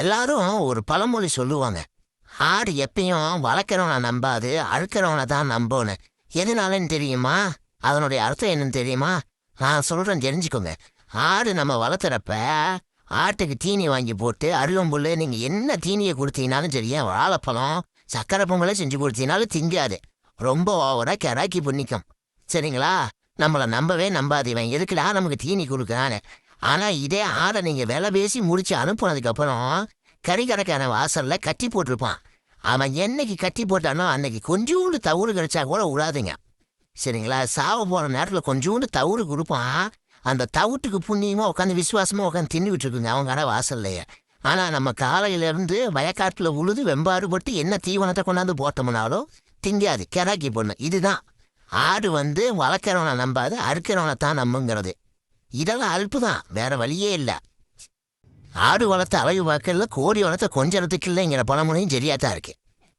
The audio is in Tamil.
எல்லாரும் ஒரு பழமொழி சொல்லுவாங்க. ஆடு எப்பயும் வளர்க்குறவனை நம்பாது, அழுக்கிறவனை தான் நம்புன்னு. எதுனாலன்னு தெரியுமா? அதனுடைய அர்த்தம் என்னன்னு தெரியுமா? நான் சொல்கிறேன், தெரிஞ்சுக்கோங்க. ஆடு நம்ம வளர்த்துறப்ப ஆட்டுக்கு தீனி வாங்கி போட்டு அருகம்புல் நீங்கள் என்ன தீனியை கொடுத்தீங்கனாலும் சரி, வாழைப்பழம் சக்கரை பொங்கலை செஞ்சு கொடுத்தீங்கனாலும் திங்காது. ரொம்ப ஓவராக கராக்கி பண்ணிக்கும். சரிங்களா? நம்மளை நம்பவே நம்பாது. இவன் எதுக்குடா நமக்கு தீனி கொடுக்குறான்னு. ஆனால் இதே ஆடை நீங்கள் விலை பேசி முடிச்சு அனுப்புனதுக்கப்புறம் கறிக்கடைக்கான வாசலில் கட்டி போட்டிருப்பான். அவன் என்னைக்கு கட்டி போட்டானோ அன்னைக்கு கொஞ்சோண்டு தவறு கிடைச்சா கூட விடாதுங்க. சரிங்களா? சாவ போகிற நேரத்தில் கொஞ்சோண்டு தவறு கொடுப்பான். அந்த தவிட்டுக்கு புண்ணியமாக உட்காந்து விசுவாசமாக உட்காந்து தின்னுவிட்டு இருக்குங்க அவங்க கடை வாசல்லையே. ஆனால் நம்ம காலையிலேருந்து வயக்காட்டில் உழுது வெம்பாடுபட்டு என்ன தீவனத்தை கொண்டாந்து போட்டோம்னாலும் திங்காது, கெராக்கி பொண்ணு. இதுதான் ஆடு வளர்க்குறவனை நம்பாது, அறுக்கிறவனை தான் நம்புங்கிறது. இதெல்லாம் அல்பு தான், வேற வழியே இல்லை. ஆடு வளர்த்த அழகு பார்க்கல, கோடி வளர்த்த கொஞ்சத்துக்கு இல்லைங்கிற பழமொழியும் சரியாக தான் இருக்கு.